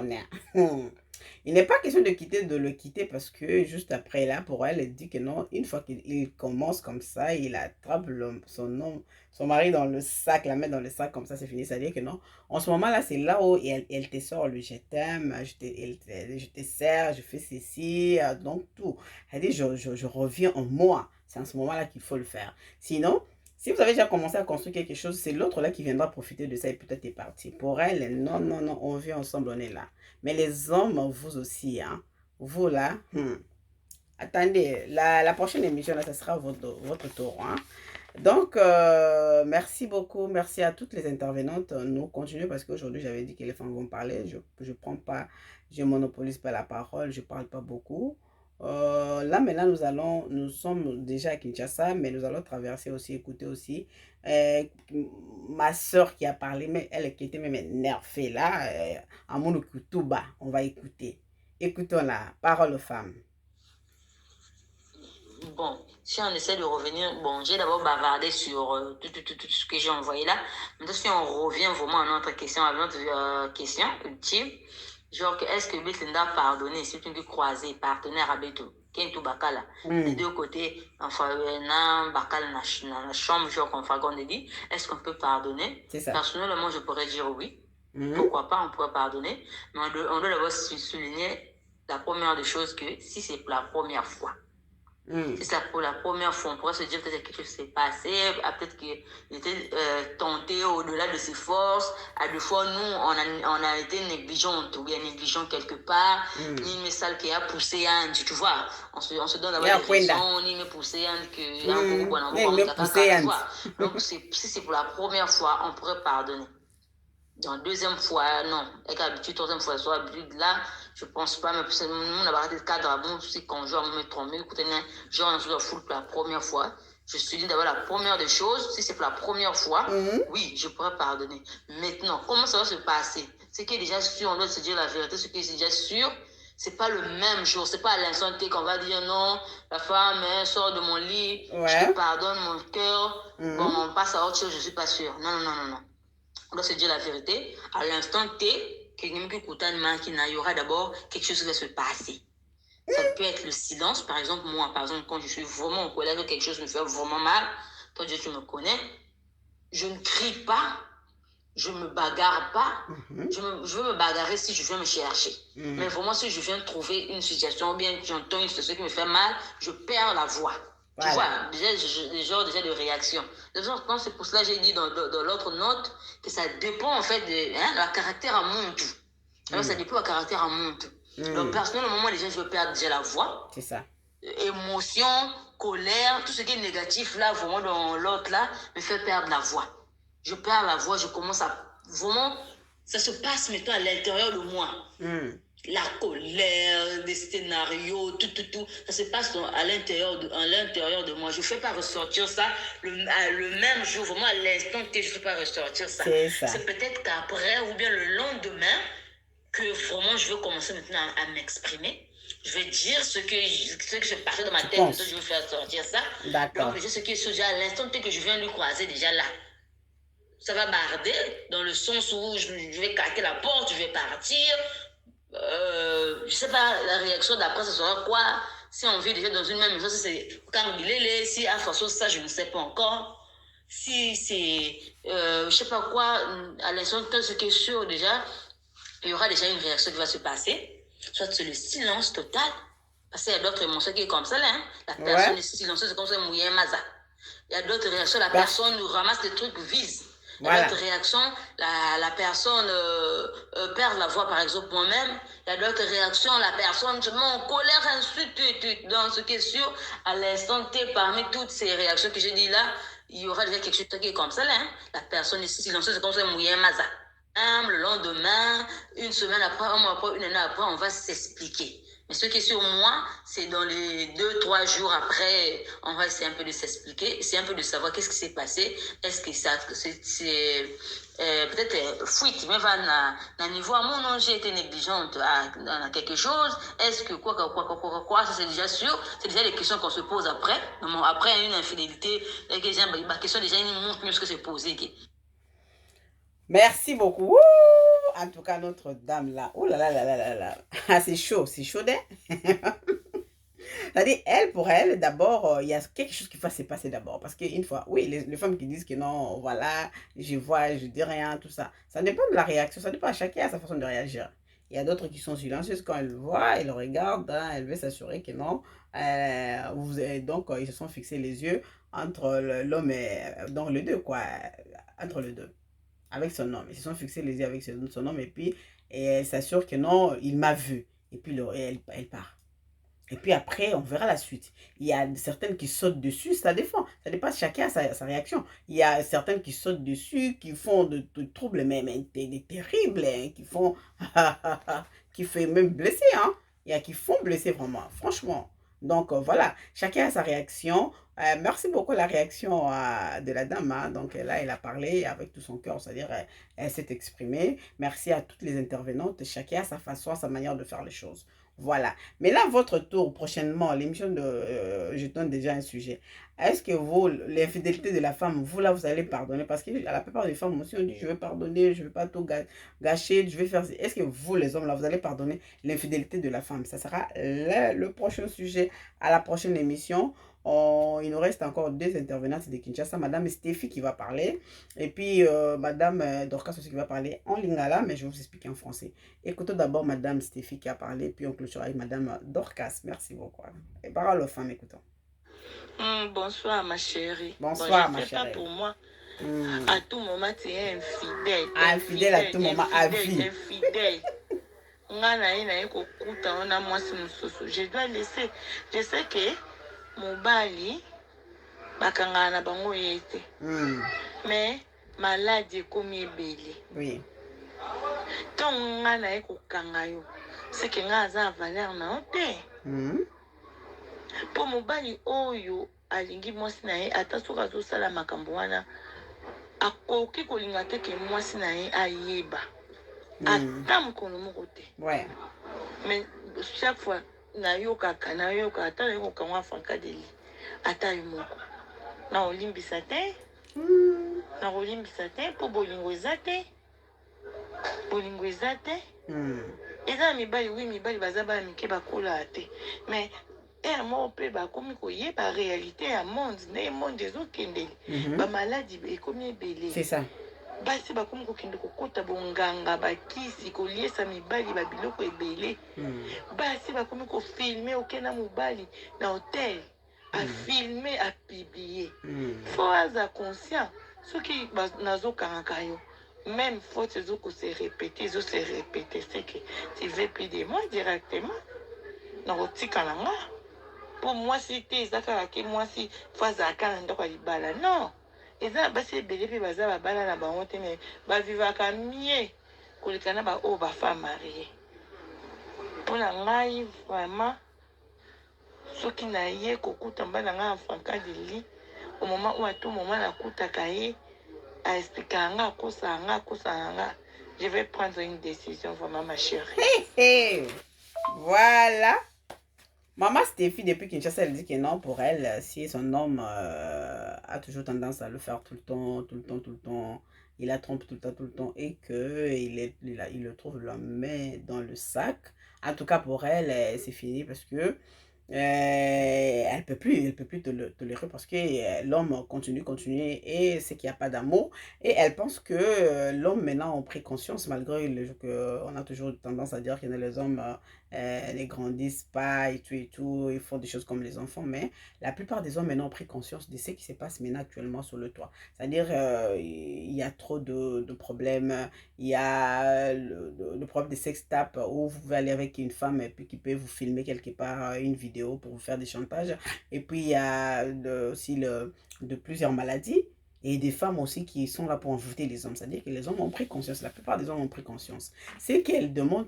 Il n'est pas question de le quitter parce que juste après là, pour elle, elle dit que non, une fois qu'il commence comme ça, il attrape son mari dans le sac, la met dans le sac comme ça, c'est fini. C'est-à-dire que non, en ce moment-là, c'est là où elle te sort le je t'aime, je te sers, je fais ceci, donc tout. Elle dit, je reviens en moi. C'est en ce moment-là qu'il faut le faire. Sinon, si vous avez déjà commencé à construire quelque chose, c'est l'autre là qui viendra profiter de ça et peut-être est parti. Pour elle, non, on vit ensemble, on est là. Mais les hommes, vous aussi, hein. Vous là, attendez, la prochaine émission, là, ça sera votre tour, hein. Donc, merci beaucoup, merci à toutes les intervenantes. Nous continuons parce qu'aujourd'hui, j'avais dit que les femmes vont parler. Je prends pas, je monopolise pas la parole, je parle pas beaucoup. Là, maintenant, nous sommes déjà à Kinshasa, mais nous allons traverser aussi, écouter aussi ma soeur qui a parlé, mais elle qui était même énervée là, à mon bas, on va écouter. Écoutons la parole aux femmes. Bon, si on essaie de revenir, bon, j'ai d'abord bavardé sur tout ce que j'ai envoyé là. Maintenant, si on revient vraiment à notre question, question ultime, genre, est-ce que Betlinda a pardonné, c'est une croisée, partenaire à Beto, Kentu Bakala, des deux côtés, enfin, Bakala dans la chambre, genre, qu'on dit, est-ce qu'on peut pardonner? Personnellement, je pourrais dire oui. Pourquoi pas, on pourrait pardonner, mais on doit d'abord souligner la première des choses que si c'est pour la première fois, c'est ça, pour la première fois, on pourrait se dire que quelque chose s'est passé, peut-être qu'il était tenté au-delà de ses forces. À deux fois, nous, on a été négligentes ou bien négligents quelque part. Ni mais ça qui a poussé un, tu vois, on se donne d'abord des raisons, ni mais poussé un que donc, si c'est pour la première fois, on pourrait pardonner. Dans deuxième fois, non. Et qu'habitude, troisième fois, soit habitude là, je pense pas, mais on a arrêté de cadre, bon, si quand je me trompe, écoutez, genre, on se fout pour la première fois. je souligne d'abord la première des choses. Si c'est pour la première fois, oui, je pourrais pardonner. Maintenant, comment ça va se passer? Ce qui est déjà sûr, on doit se dire la vérité, ce qui est déjà sûr, c'est pas le même jour, c'est pas à l'instant T qu'on va dire non, la femme sort de mon lit, je te pardonne mon cœur, bon, on passe à autre chose, je suis pas sûre. Non, non, non, non, non. On doit se dire la vérité. À l'instant T, il y aura d'abord quelque chose qui va se passer. Ça peut être le silence, par exemple, moi, par exemple, quand je suis vraiment en colère, que quelque chose me fait vraiment mal, toi, Dieu, tu me connais, je ne crie pas, je ne me bagarre pas, je veux me bagarrer si je viens me chercher. Mais vraiment, si je viens trouver une situation, ou bien j'entends une situation qui me fait mal, je perds la voix. Voilà. Tu vois, des genres déjà de réaction. C'est pour cela que j'ai dit dans l'autre note que ça dépend en fait de la caractère à mon tout. Alors ça dépend du caractère à mon tout. Donc personnellement, moi déjà je veux perdre déjà la voix. C'est ça. Émotion, colère, tout ce qui est négatif là, vraiment dans l'autre là, me fait perdre la voix. Je perds la voix, je commence à vraiment, ça se passe maintenant à l'intérieur de moi. La colère, les scénarios, tout, ça se passe à l'intérieur de moi. Je ne fais pas ressortir ça le même jour, vraiment à l'instant que je ne fais pas ressortir ça. C'est peut-être qu'après ou bien le lendemain que vraiment je veux commencer maintenant à m'exprimer. Je vais dire ce que je parlais dans ma tête, que je veux faire sortir ça. D'accord. Donc, je sais ce qui est déjà à l'instant que je viens lui croiser déjà là. Ça va barder dans le sens où je vais claquer la porte, je vais partir. Je sais pas, la réaction d'après, ce sera quoi? Si on vit déjà dans une même maison, si c'est quand il est, si à façon ça, je ne sais pas encore. Si c'est, je sais pas quoi, à l'instant, ce qui est sûr déjà, il y aura déjà une réaction qui va se passer. Soit c'est le silence total, parce qu'il y a d'autres émotions qui est comme ça, là. Hein? La personne est silencieuse, c'est comme ça, mouillé un maza. Il y a d'autres réactions, la personne nous ramasse des trucs, vise. Voilà. D'autres réactions, la personne perd la voix, par exemple, moi-même. Il y a d'autres réactions, la personne se met en colère, insulte. Donc, ce qui est sûr, à l'instant T, parmi toutes ces réactions que j'ai dit là, il y aura déjà quelque chose qui est comme ça, là. Hein? La personne est silencieuse, c'est comme ça, mouillé un maza. Le lendemain, une semaine après, un mois après, une année après, on va s'expliquer. Mais ce qui est sur moi, c'est dans les 2-3 jours après, on va essayer un peu de s'expliquer, essayer un peu de savoir qu'est-ce qui s'est passé. Est-ce que c'est peut-être fuite, mais va à niveau à mon nom, j'ai été négligente à quelque chose. Est-ce que quoi, ça c'est déjà sûr. C'est déjà des questions qu'on se pose après. Après une infidélité, la question déjà, il montre mieux ce que c'est posé. Merci beaucoup. En tout cas, notre dame là. Oh là là là là là là. Ah, c'est chaud d'air. C'est-à-dire, elle, pour elle, d'abord, il y a quelque chose qui va se passer d'abord. Parce qu'une fois, oui, les femmes qui disent que non, voilà, je vois, je dis rien, tout ça. Ça dépend de la réaction, ça dépend, chacun a sa façon de réagir. Il y a d'autres qui sont silencieuses quand elles voient, elles regardent, hein, elles veulent s'assurer que non. Donc, ils se sont fixés les yeux entre l'homme et donc les deux, quoi. Entre les deux. Avec son homme. Ils se sont fixés les yeux avec son homme et puis elle s'assure que non, il m'a vu. Et puis elle part. Et puis après, on verra la suite. Il y a certaines qui sautent dessus, ça dépend. Ça dépend, chacun a sa réaction. Il y a certaines qui sautent dessus, qui font de troubles, mais des terribles, hein, qui font qui fait même blesser. Hein. Il y a qui font blesser vraiment, franchement. Donc voilà, chacun a sa réaction. Merci beaucoup la réaction de la dame. Hein. Donc là, elle a parlé avec tout son cœur, c'est-à-dire elle s'est exprimée. Merci à toutes les intervenantes. Chacun a sa façon, sa manière de faire les choses. Voilà. Mais là, votre tour prochainement, l'émission de... je donne déjà un sujet. Est-ce que vous, l'infidélité de la femme, vous là, vous allez pardonner? Parce que la plupart des femmes aussi, on dit, je vais pardonner, je ne vais pas tout gâcher, je vais faire... Est-ce que vous, les hommes, là, vous allez pardonner l'infidélité de la femme? Ça sera le prochain sujet à la prochaine émission. Il nous reste encore 2 intervenantes de Kinshasa, Madame Stéphie qui va parler, et puis Madame Dorcas aussi qui va parler en lingala, mais je vais vous expliquer en français. Écoutons d'abord Madame Stéphie qui a parlé, puis on clôturera avec Madame Dorcas. Merci beaucoup. Et parole aux femmes, écoutons. Bonsoir ma chérie. Bonsoir ma chérie. Pas pour moi. À tout moment, tu es infidèle. Infidèle à tout moment, à vie. Infidèle. Je dois laisser. Je sais que mobali bakangana na bango yete. Mais maladie ekomi ebele. Oui. Tant nga na ekokanga yo. C'est que nga aza valeur na ote. Po mobali oyo alingi mwasi na ye ata soki azosala makambo wana akoki kolinga te ke mwasi na ye ayeba ata mokolo moko te. Mais chaque fois nayokaka ata nayoka mwa Francadeli ata yo moko naolimbisa te mpo bolingo eza te eza na mibali wi mibali baza bana mike bakola te mais ere moko mpe bakomi koyeba réalité ya monde ndenge monde ezokendeli bamaladi ekomi ebele basi bakomi kokende kokota bonganga bakisi koliesa mibali babiloko ebele basi bakomi kofilme okenda mobali na hotel afilme apiblie fo aza conscient soki nazokangaka yo même faute ezokose répéter c'est que tu veux plus de moi directement nakotikala nga mpo mwasi te eza kaka ke mwasi fo azalaka na ndako ya libala non eza basi ebele mpe baza babala na bango te me bavivaka mie koleka na baoyo bafemme marie. Mpo na ngai vraiment soki naye kokuta mbala na ngai ya Francadeli au moment où atu moment nakutaka ye aexplikaka nga akosaka nga je vais prendre une décision vraiment ma chérie. Voilà. Maman Stéphie, depuis Kinshasa, elle dit que non, pour elle, si son homme a toujours tendance à le faire tout le temps, il la trompe tout le temps, et qu'il le trouve la main dans le sac, en tout cas pour elle, c'est fini parce que elle peut plus tolérer parce que l'homme continue et c'est qu'il n'y a pas d'amour et elle pense que l'homme maintenant a pris conscience malgré qu'on a toujours tendance à dire que les hommes ne grandissent pas et tout, ils font des choses comme les enfants, mais la plupart des hommes maintenant ont pris conscience de ce qui se passe maintenant actuellement sur le toit, c'est-à-dire il y a trop de problèmes, il y a le problème de sextape où vous pouvez aller avec une femme et puis qui peut vous filmer quelque part une vidéo pour vous faire des chantages, et puis il y a aussi de plusieurs maladies et des femmes aussi qui sont là pour envoûter les hommes, c'est-à-dire que les hommes ont pris conscience, la plupart des hommes ont pris conscience. Ce qu'elle demande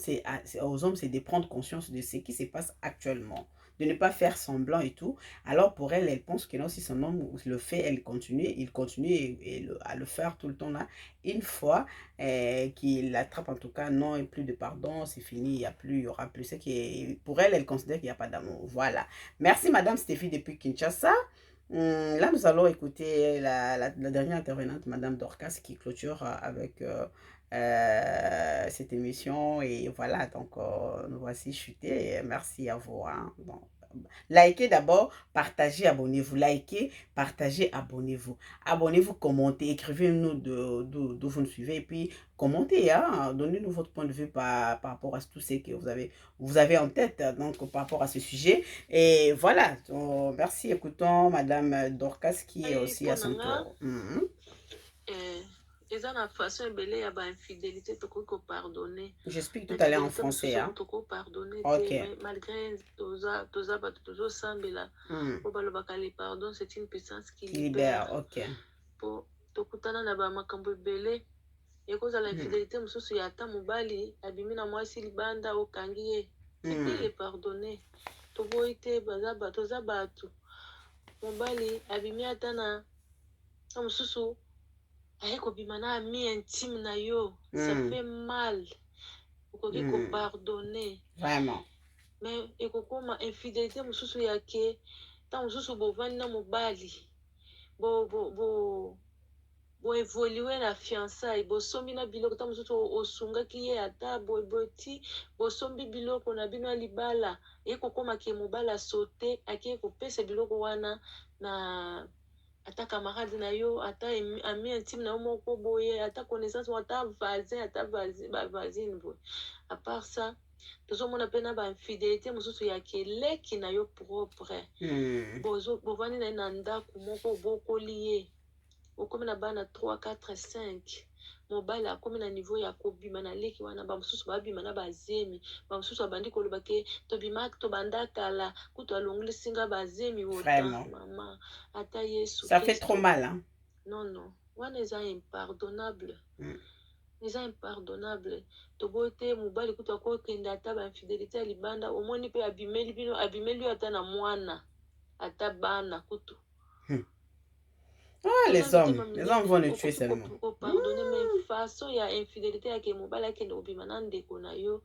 aux hommes, c'est de prendre conscience de ce qui se passe actuellement, de ne pas faire semblant et tout. Alors pour elle, elle pense que non, si son homme le fait, il continue à le faire tout le temps là. Une fois qu'il l'attrape, en tout cas, non, et plus de pardon, c'est fini, il y aura plus. Pour elle, elle considère qu'il n'y a pas d'amour. Voilà. Merci Madame Stéphie depuis Kinshasa. Là, nous allons écouter la dernière intervenante, Madame Dorcas, qui clôture avec cette émission. Et voilà, donc nous voici chutés. Merci à vous. Hein. Bon. Likez d'abord, partagez, abonnez-vous. Likez, partagez, abonnez-vous. Abonnez-vous, commentez, écrivez-nous d'où vous nous suivez. Et puis, commentez, hein, donnez-nous votre point de vue par rapport à tout ce que vous avez en tête, donc par rapport à ce sujet. Et voilà, donc, merci. Écoutons Madame Dorcas qui est aussi à son tour. J'explique tout à l'heure en français. Hein. Ok. Malgré pardon, c'est une puissance qui libère. Ok. ekozala infidélité mosusu ya ata mobali abimi na mwasi libanda okangi ye ete le pardonner toboyi te toza bato mobali abimi ata na mosusu aye kobima na ami intime na yo ça fait mal okoki kopardonner vraiment mais ekokoma infidélité mosusu yake ta mosusu bovandi na mobali bo évoluer na fiançailles bosombi na biloko ta mosusu osungaki ye ata boyeboti bosombi biloko na bino ya libala ekokoma ke mobali asote ake kopesa biloko wana na ata camarade na yo ata ami intime na yo moko boye ata connaissance ata voisine boye à part ça tozomona mpe na bainfidélité mosusu ya keleki na yo propre bovandi na ye na ndako moko bokoli ye okomi na bana 3 4 5 mobali akomi na niveau ya kobima na leki wana bamosusu babima na bazemi bamosusu abandi koloba ke tobima tobanda kala kutu alongisinga bazemi vraiment mama ata yesu ça fait trop mal hein? Non wana eza impardonnable eza impardonnable toboyi te mobali kutu akokende ata bainfidélité ya libanda omoni mpe abimeli bino abimeli yo ata na mwana ata bana kutu Ah, les hommes vont le tuer seulement. Pardonner, mais façon, il y a infidélité avec mobile qui nous bimana ndeko na yo.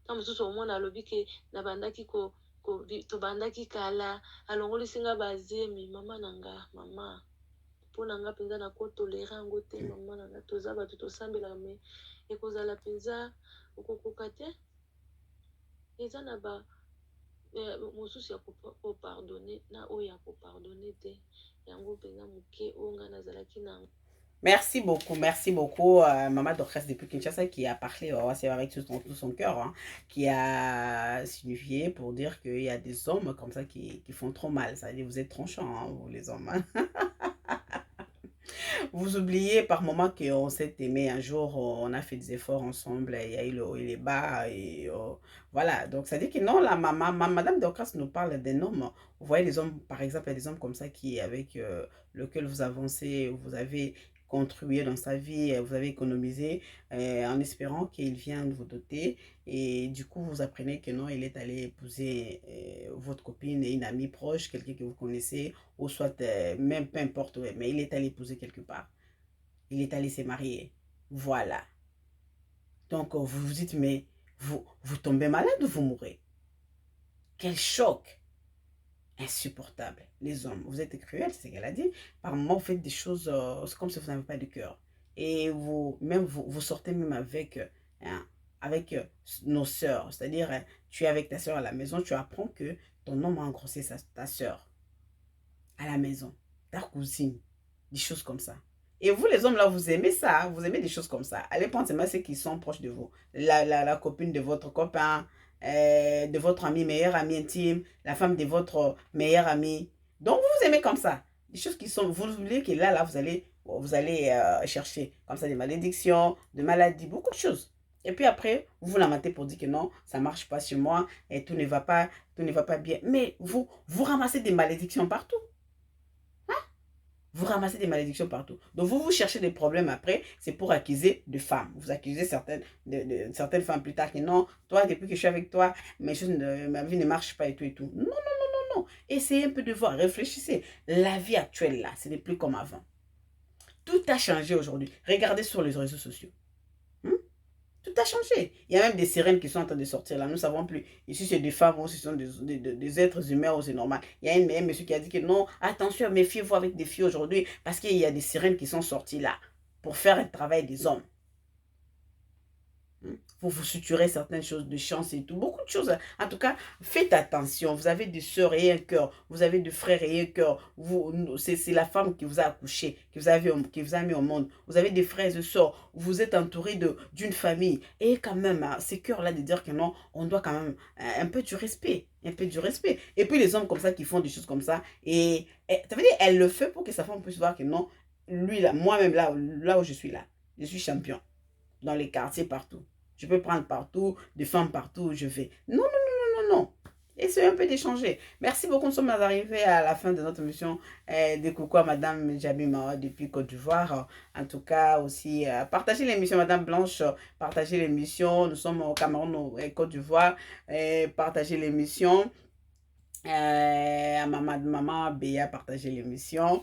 Tant que tout le monde a lobby que na banda ki ko to banda ki kala alongoli singa bazie mi mama nanga mama. Pour nanga penza na ko tolérant ngo te mama nanga toza ba to sambela me e kozala penza okokoka te. Eza na ba mosusu ya ko pardonner na oya ko pardonner te. Merci beaucoup, Maman Dorcas depuis Kinshasa qui a parlé, c'est avec tout son cœur, hein, qui a signifié pour dire qu'il y a des hommes comme ça qui font trop mal. Ça veut dire vous êtes tranchants, hein, vous les hommes. Hein. Vous oubliez par moment qu'on s'est aimé un jour, on a fait des efforts ensemble, il y a eu le haut et les bas, et voilà. Donc, ça dit que non, la Madame Dorcas nous parle d'un homme. Vous voyez les hommes, par exemple, il y a des hommes comme ça qui, avec lequel vous avancez, vous avez contribué dans sa vie, vous avez économisé en espérant qu'il vienne vous doter. Et du coup, vous apprenez que non, il est allé épouser votre copine et une amie proche, quelqu'un que vous connaissez, ou soit même peu importe, mais il est allé épouser quelque part. Il est allé se marier. Voilà. Donc, vous vous dites, mais vous tombez malade ou vous mourrez? Quel choc! Insupportable. Les hommes, vous êtes cruels, c'est ce qu'elle a dit. Par moments, vous faites des choses, c'est comme si vous n'avez pas de cœur. Et vous sortez même avec nos sœurs. C'est-à-dire, tu es avec ta sœur à la maison, tu apprends que ton homme a engrossé ta sœur à la maison, ta cousine, des choses comme ça. Et vous, les hommes, là, vous aimez ça, hein? Vous aimez des choses comme ça. Allez prendre ceux qui sont proches de vous. La copine de votre copain, de votre ami, meilleur ami intime, la femme de votre meilleur ami. Donc, vous aimez comme ça. Des choses qui sont... Vous voulez que là, vous allez chercher comme ça des malédictions, des maladies, beaucoup de choses. Et puis après, vous lamentez pour dire que non, ça ne marche pas chez moi, et tout ne va pas bien. Mais vous ramassez des malédictions partout. Vous ramassez des malédictions partout. Donc, vous cherchez des problèmes après, c'est pour accuser des femmes. Vous accusez certaines femmes plus tard que non, toi, depuis que je suis avec toi, ma vie ne marche pas et tout et tout. Non, non, non, non, non. Essayez un peu de voir, réfléchissez. La vie actuelle, là, ce n'est plus comme avant. Tout a changé aujourd'hui. Regardez sur les réseaux sociaux. Tout a changé. Il y a même des sirènes qui sont en train de sortir là. Nous ne savons plus. Ici, c'est des femmes ou ce sont des êtres humains ou c'est normal. Il y a un monsieur qui a dit que non, attention, méfiez-vous avec des filles aujourd'hui parce qu'il y a des sirènes qui sont sorties là pour faire un travail des hommes. Pour vous suturer certaines choses de chance et tout. Beaucoup de choses. En tout cas, faites attention. Vous avez des sœurs et un cœur. Vous avez des frères et un cœur. C'est la femme qui vous a accouché, qui vous a mis au monde. Vous avez des frères et sœurs. Vous êtes entouré d'une famille. Et quand même, hein, ces cœurs-là de dire que non, on doit quand même un peu du respect. Un peu du respect. Et puis les hommes comme ça qui font des choses comme ça. Et ça veut dire, elle le fait pour que sa femme puisse voir que non, lui là, moi-même là où je suis là, je suis champion. Dans les quartiers, partout. Je peux prendre partout, des femmes partout où je vais. Non, non, non, non, non, non. Essayez un peu d'échanger. Merci beaucoup. Nous sommes arrivés à la fin de notre mission. De coucou à Madame Jabima depuis Côte d'Ivoire. En tout cas, aussi, partagez l'émission, Madame Blanche. Partagez l'émission. Nous sommes au Cameroun, Côte d'Ivoire. Partagez l'émission. À maman Béa, partagez l'émission.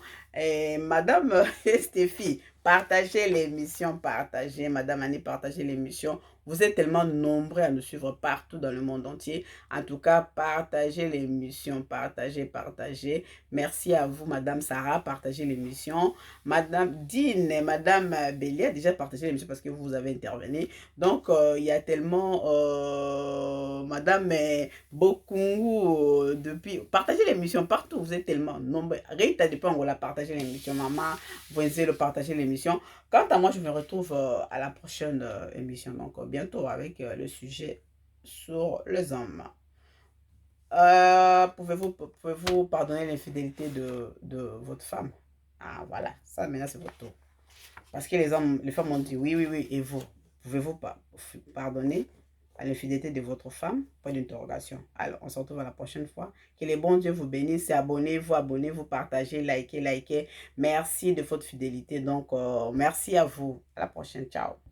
Madame Stéphie, partagez l'émission, partagez. Madame Annie, partagez l'émission. Vous êtes tellement nombreux à nous suivre partout dans le monde entier. En tout cas, partagez l'émission, partagez. Merci à vous, Madame Sarah, partagez l'émission. Madame Dine et Madame Bélier a déjà partagé l'émission parce que vous avez intervenu. Donc, il y a tellement... Madame beaucoup depuis... Partagez l'émission partout, vous êtes tellement nombreux. Rita depuis Angola, partagez l'émission. Maman, vous essayez de partager l'émission. Quant à moi, je me retrouve à la prochaine émission, donc bientôt avec le sujet sur les hommes. Pouvez-vous pardonner l'infidélité de votre femme? Ah voilà, ça maintenant c'est votre tour. Parce que les femmes ont dit oui, et vous, pouvez-vous pardonner à l'infidélité de votre femme? Point d'interrogation. Alors, on se retrouve à la prochaine fois. Que les bons Dieu vous bénissent. Abonnez-vous, partagez, likez. Merci de votre fidélité. Donc, merci à vous. À la prochaine. Ciao.